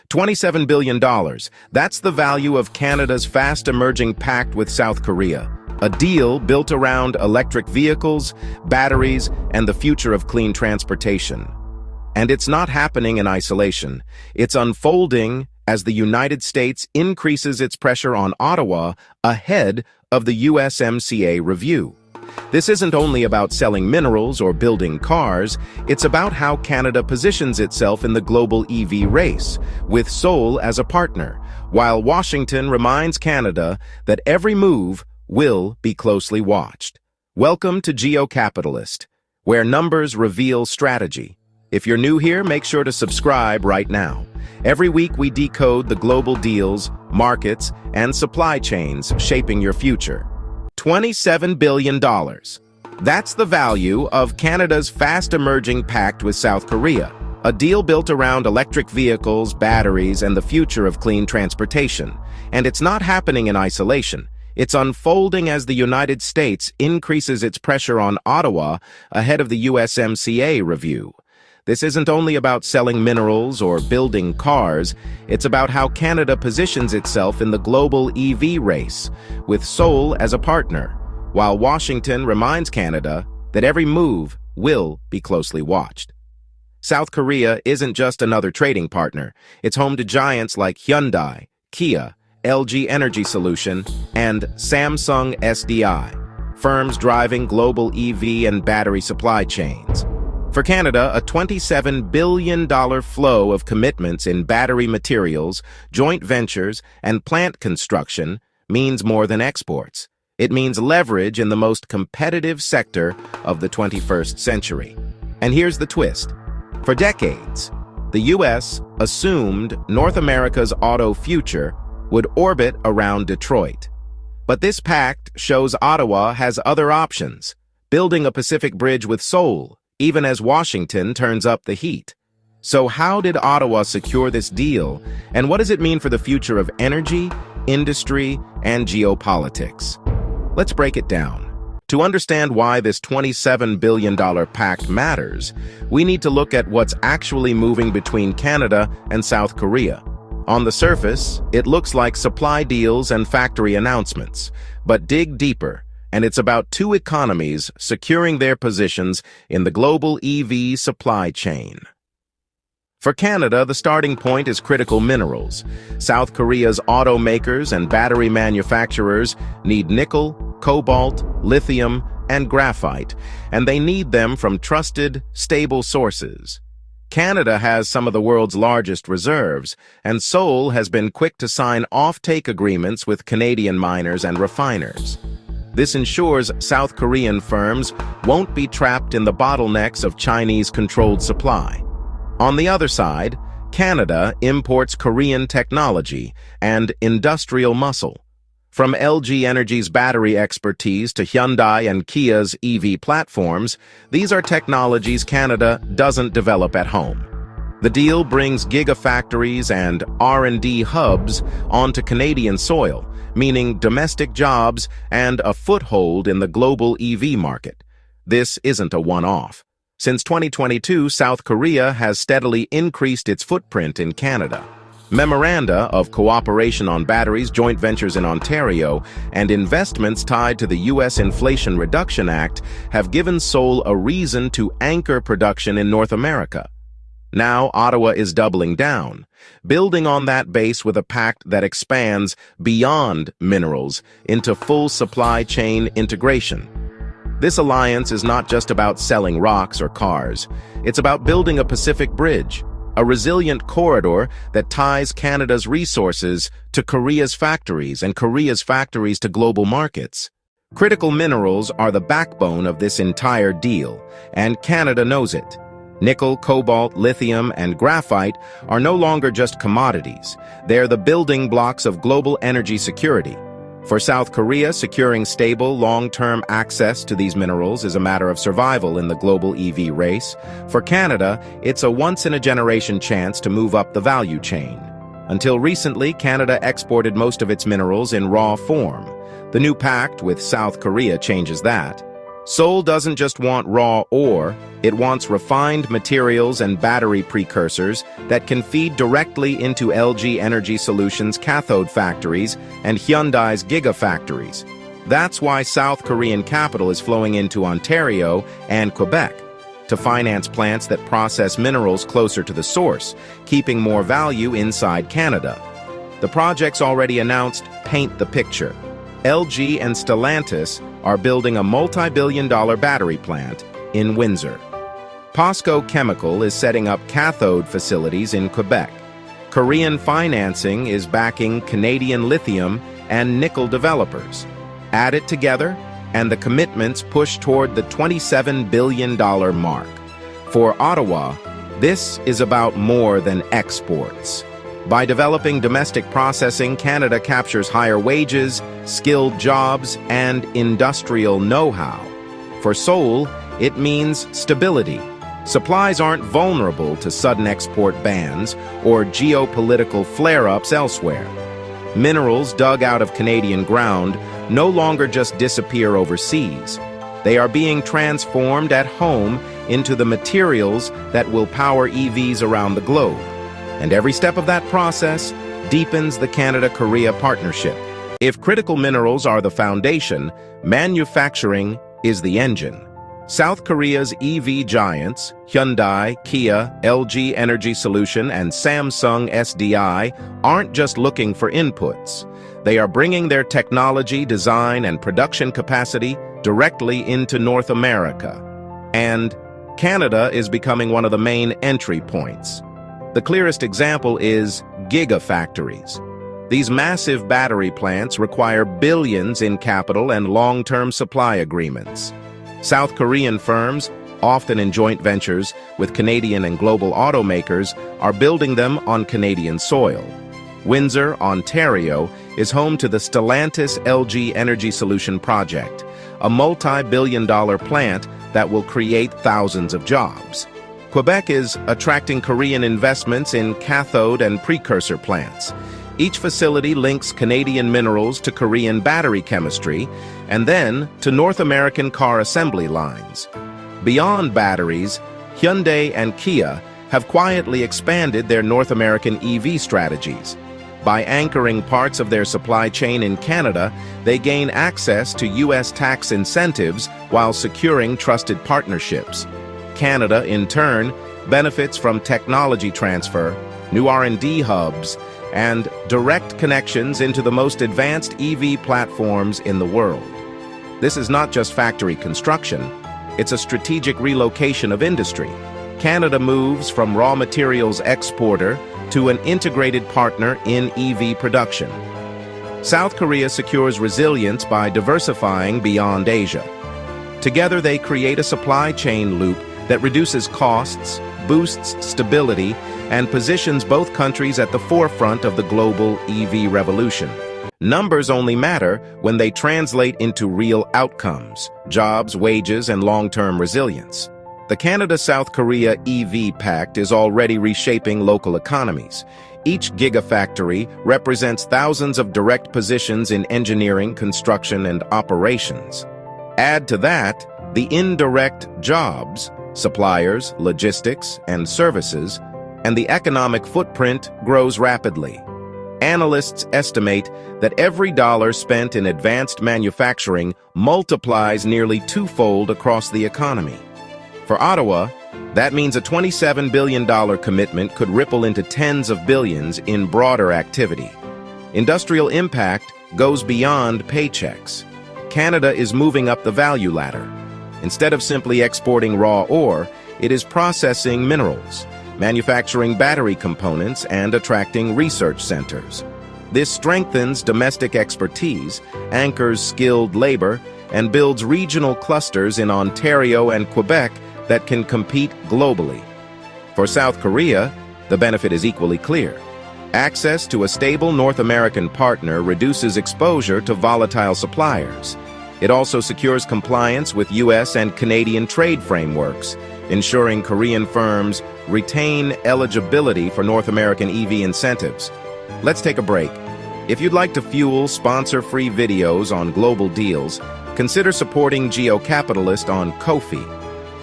$27 billion. That's the value of Canada's fast-emerging pact with South Korea, a deal built around electric vehicles, batteries, and the future of clean transportation. And it's not happening in isolation. It's unfolding as the United States increases its pressure on Ottawa ahead of the USMCA review. This isn't only about selling minerals or building cars, it's about how Canada positions itself in the global EV race, with Seoul as a partner, while Washington reminds Canada that every move will be closely watched. Welcome to GeoCapitalist, where numbers reveal strategy. If you're new here, make sure to subscribe right now. Every week we decode the global deals, markets, and supply chains shaping your future. $27 billion. That's the value of Canada's fast-emerging pact with South Korea, a deal built around electric vehicles, batteries, and the future of clean transportation. And it's not happening in isolation. It's unfolding as the United States increases its pressure on Ottawa ahead of the USMCA review. This isn't only about selling minerals or building cars, it's about how Canada positions itself in the global EV race, with Seoul as a partner, while Washington reminds Canada that every move will be closely watched. South Korea isn't just another trading partner. It's home to giants like Hyundai, Kia, LG Energy Solution, and Samsung SDI, firms driving global EV and battery supply chains. For Canada, a $27 billion flow of commitments in battery materials, joint ventures, and plant construction means more than exports. It means leverage in the most competitive sector of the 21st century. And here's the twist. For decades, the U.S. assumed North America's auto future would orbit around Detroit. But this pact shows Ottawa has other options, building a Pacific bridge with Seoul, even as Washington turns up the heat. So how did Ottawa secure this deal, and what does it mean for the future of energy, industry, and geopolitics? Let's break it down. To understand why this $27 billion pact matters, we need to look at what's actually moving between Canada and South Korea. On the surface, it looks like supply deals and factory announcements, but dig deeper, and it's about two economies securing their positions in the global EV supply chain. For Canada, the starting point is critical minerals. South Korea's automakers and battery manufacturers need nickel, cobalt, lithium, and graphite, and they need them from trusted, stable sources. Canada has some of the world's largest reserves, and Seoul has been quick to sign off-take agreements with Canadian miners and refiners. This ensures South Korean firms won't be trapped in the bottlenecks of Chinese-controlled supply. On the other side, Canada imports Korean technology and industrial muscle. From LG Energy's battery expertise to Hyundai and Kia's EV platforms, these are technologies Canada doesn't develop at home. The deal brings gigafactories and R&D hubs onto Canadian soil, meaning domestic jobs and a foothold in the global EV market. This isn't a one-off. Since 2022, South Korea has steadily increased its footprint in Canada. Memoranda of cooperation on batteries, joint ventures in Ontario, and investments tied to the U.S. Inflation Reduction Act have given Seoul a reason to anchor production in North America. Now Ottawa is doubling down, building on that base with a pact that expands beyond minerals into full supply chain integration. This alliance is not just about selling rocks or cars. It's about building a Pacific bridge, a resilient corridor that ties Canada's resources to Korea's factories and Korea's factories to global markets. Critical minerals are the backbone of this entire deal, and Canada knows it. Nickel, cobalt, lithium, and graphite are no longer just commodities. They're the building blocks of global energy security. For South Korea, securing stable, long-term access to these minerals is a matter of survival in the global EV race. For Canada, it's a once-in-a-generation chance to move up the value chain. Until recently, Canada exported most of its minerals in raw form. The new pact with South Korea changes that. Seoul doesn't just want raw ore, it wants refined materials and battery precursors that can feed directly into LG Energy Solutions' cathode factories and Hyundai's gigafactories. That's why South Korean capital is flowing into Ontario and Quebec to finance plants that process minerals closer to the source, keeping more value inside Canada. The projects already announced paint the picture. LG and Stellantis are building a multi-billion-dollar battery plant in Windsor. POSCO Chemical is setting up cathode facilities in Quebec. Korean financing is backing Canadian lithium and nickel developers. Add it together, and the commitments push toward the $27 billion mark. For Ottawa, this is about more than exports. By developing domestic processing, Canada captures higher wages, skilled jobs, and industrial know-how. For Seoul, it means stability. Supplies aren't vulnerable to sudden export bans or geopolitical flare-ups elsewhere. Minerals dug out of Canadian ground no longer just disappear overseas. They are being transformed at home into the materials that will power EVs around the globe. And every step of that process deepens the Canada-Korea partnership. If critical minerals are the foundation, manufacturing is the engine. South Korea's EV giants, Hyundai, Kia, LG Energy Solution, and Samsung SDI, aren't just looking for inputs. They are bringing their technology, design, and production capacity directly into North America. And Canada is becoming one of the main entry points. The clearest example is gigafactories. These massive battery plants require billions in capital and long-term supply agreements. South Korean firms, often in joint ventures with Canadian and global automakers, are building them on Canadian soil. Windsor, Ontario, is home to the Stellantis LG Energy Solution project, a multi-billion-dollar plant that will create thousands of jobs. Quebec is attracting Korean investments in cathode and precursor plants. Each facility links Canadian minerals to Korean battery chemistry and then to North American car assembly lines. Beyond batteries, Hyundai and Kia have quietly expanded their North American EV strategies. By anchoring parts of their supply chain in Canada, they gain access to U.S. tax incentives while securing trusted partnerships. Canada, in turn, benefits from technology transfer, new R&D hubs, and direct connections into the most advanced EV platforms in the world. This is not just factory construction, it's a strategic relocation of industry. Canada moves from raw materials exporter to an integrated partner in EV production. South Korea secures resilience by diversifying beyond Asia. Together they create a supply chain loop that reduces costs, boosts stability, and positions both countries at the forefront of the global EV revolution. Numbers only matter when they translate into real outcomes: jobs, wages, and long-term resilience. The Canada-South Korea EV Pact is already reshaping local economies. Each gigafactory represents thousands of direct positions in engineering, construction, and operations. Add to that the indirect jobs, suppliers, logistics, and services, and the economic footprint grows rapidly. Analysts estimate that every dollar spent in advanced manufacturing multiplies nearly twofold across the economy. For Ottawa, that means a $27 billion commitment could ripple into tens of billions in broader activity. Industrial impact goes beyond paychecks. Canada is moving up the value ladder. Instead of simply exporting raw ore, it is processing minerals, manufacturing battery components, and attracting research centers. This strengthens domestic expertise, anchors skilled labor, and builds regional clusters in Ontario and Quebec that can compete globally. For South Korea, the benefit is equally clear. Access to a stable North American partner reduces exposure to volatile suppliers. It also secures compliance with U.S. and Canadian trade frameworks, ensuring Korean firms retain eligibility for North American EV incentives. Let's take a break. If you'd like to fuel sponsor-free videos on global deals, Consider supporting GeoCapitalist on Ko-fi.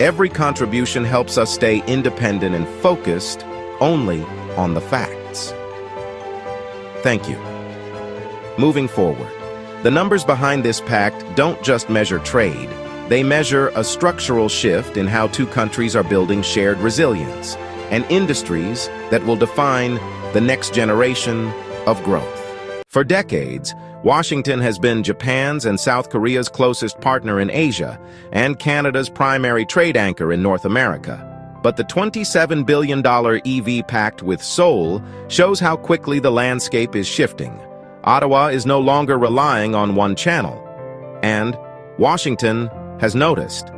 Every contribution helps us stay independent and focused only on the facts. Thank you. Moving forward, the numbers behind this pact don't just measure trade. They measure a structural shift in how two countries are building shared resilience and industries that will define the next generation of growth. For decades, Washington has been Japan's and South Korea's closest partner in Asia and Canada's primary trade anchor in North America. But the $27 billion EV pact with Seoul shows how quickly the landscape is shifting. Ottawa is no longer relying on one channel, and Washington has noticed.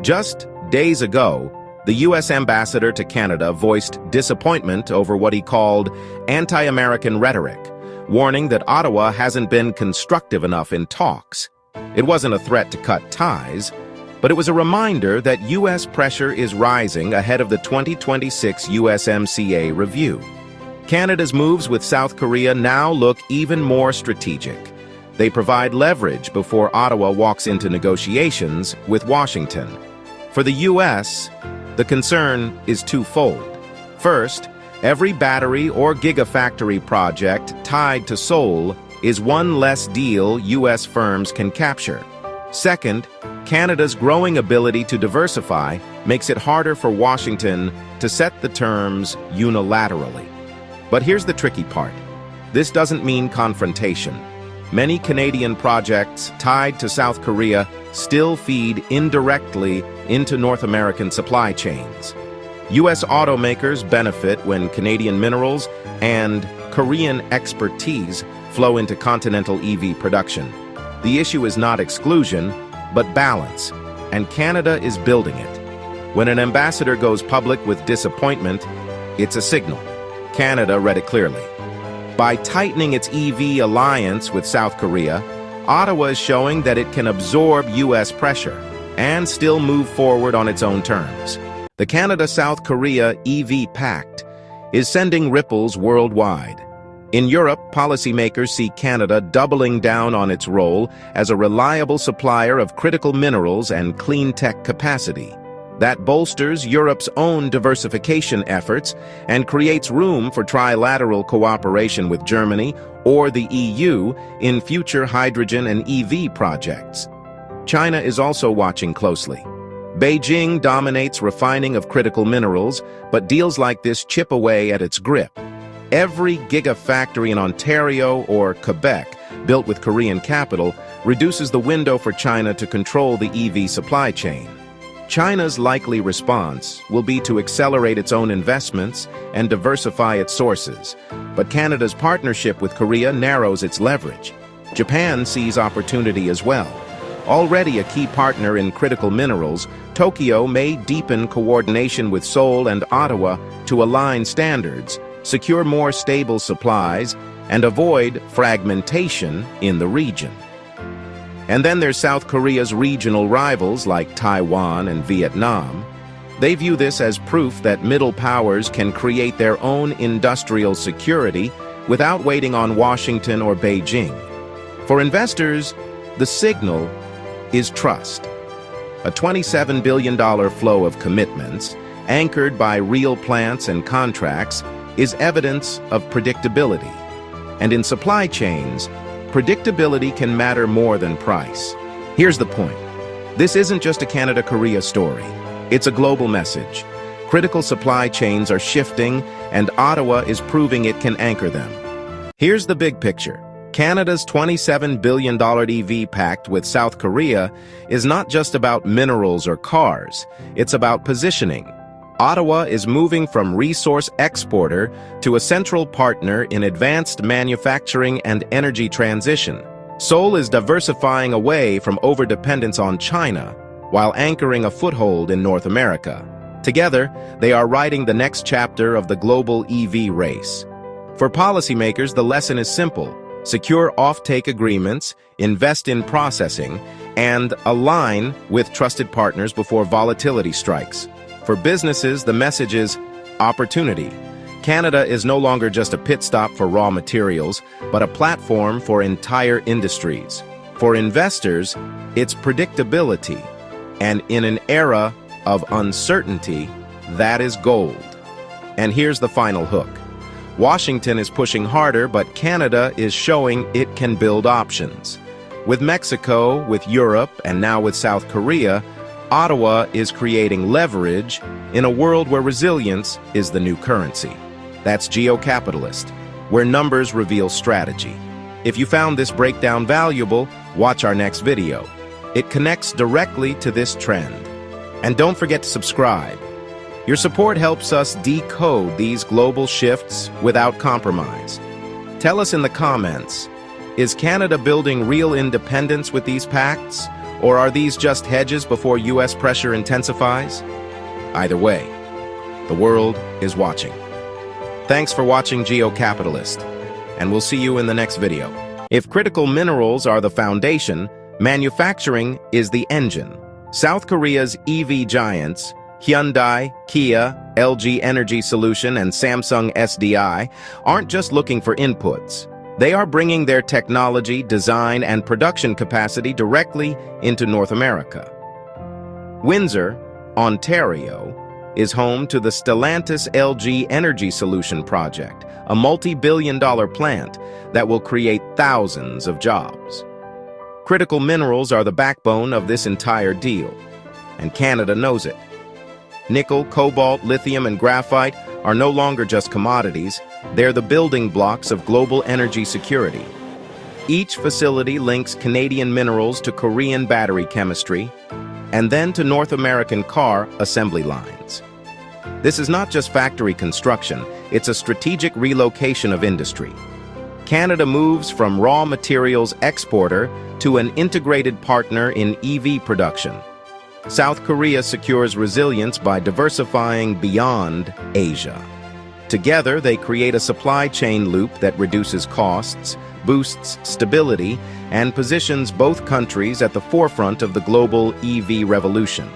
Just days ago, the U.S. ambassador to Canada voiced disappointment over what he called anti-American rhetoric, warning that Ottawa hasn't been constructive enough in talks. It wasn't a threat to cut ties, but it was a reminder that U.S. pressure is rising ahead of the 2026 USMCA review. Canada's moves with South Korea now look even more strategic. They provide leverage before Ottawa walks into negotiations with Washington. For the U.S., the concern is twofold. First, every battery or gigafactory project tied to Seoul is one less deal U.S. firms can capture. Second, Canada's growing ability to diversify makes it harder for Washington to set the terms unilaterally. But here's the tricky part. This doesn't mean confrontation. Many Canadian projects tied to South Korea still feed indirectly into North American supply chains. U.S. automakers benefit when Canadian minerals and Korean expertise flow into continental EV production. The issue is not exclusion, but balance, and Canada is building it. When an ambassador goes public with disappointment, it's a signal. Canada read it clearly. By tightening its EV alliance with South Korea, Ottawa is showing that it can absorb U.S. pressure and still move forward on its own terms. The Canada-South Korea EV Pact is sending ripples worldwide. In Europe, policymakers see Canada doubling down on its role as a reliable supplier of critical minerals and clean tech capacity. That bolsters Europe's own diversification efforts and creates room for trilateral cooperation with Germany or the EU in future hydrogen and EV projects. China is also watching closely. Beijing dominates refining of critical minerals, but deals like this chip away at its grip. Every gigafactory in Ontario or Quebec, built with Korean capital, reduces the window for China to control the EV supply chain. China's likely response will be to accelerate its own investments and diversify its sources, but Canada's partnership with Korea narrows its leverage. Japan sees opportunity as well. Already a key partner in critical minerals, Tokyo may deepen coordination with Seoul and Ottawa to align standards, secure more stable supplies, and avoid fragmentation in the region. And then there's South Korea's regional rivals like Taiwan and Vietnam. They view this as proof that middle powers can create their own industrial security without waiting on Washington or Beijing. For investors, the signal is trust. A $27 billion flow of commitments, anchored by real plants and contracts, is evidence of predictability. And in supply chains, predictability can matter more than price. Here's the point. This isn't just a Canada-Korea story. It's a global message. Critical supply chains are shifting, and Ottawa is proving it can anchor them. Here's the big picture. Canada's $27 billion EV pact with South Korea is not just about minerals or cars. It's about positioning. Ottawa is moving from resource exporter to a central partner in advanced manufacturing and energy transition. Seoul is diversifying away from overdependence on China, while anchoring a foothold in North America. Together, they are writing the next chapter of the global EV race. For policymakers, the lesson is simple. Secure offtake agreements, invest in processing, and align with trusted partners before volatility strikes. For businesses, the message is opportunity. Canada is no longer just a pit stop for raw materials, but a platform for entire industries. For investors, it's predictability, and in an era of uncertainty, that is gold. And here's the final hook. Washington is pushing harder, but Canada is showing it can build options. With Mexico, with Europe, and now with South Korea, Ottawa is creating leverage in a world where resilience is the new currency. That's GEOCAPITALIST, where numbers reveal strategy. If you found this breakdown valuable, watch our next video. It connects directly to this trend. And don't forget to subscribe. Your support helps us decode these global shifts without compromise. Tell us in the comments, is Canada building real independence with these pacts, or are these just hedges before U.S. pressure intensifies? Either way, the world is watching. Thanks for watching GeoCapitalist, and we'll see you in the next video. If critical minerals are the foundation, manufacturing is the engine. South Korea's EV giants, Hyundai, Kia, LG Energy Solution, and Samsung SDI, aren't just looking for inputs. They are bringing their technology, design, and production capacity directly into North America. Windsor, Ontario, is home to the Stellantis LG Energy Solution project, a multi-billion-dollar plant that will create thousands of jobs. Critical minerals are the backbone of this entire deal, and Canada knows it. Nickel, cobalt, lithium, and graphite are no longer just commodities, they're the building blocks of global energy security. Each facility links Canadian minerals to Korean battery chemistry, and then to North American car assembly lines. This is not just factory construction, it's a strategic relocation of industry. Canada moves from raw materials exporter to an integrated partner in EV production. South Korea secures resilience by diversifying beyond Asia. Together, they create a supply chain loop that reduces costs, boosts stability, and positions both countries at the forefront of the global EV revolution.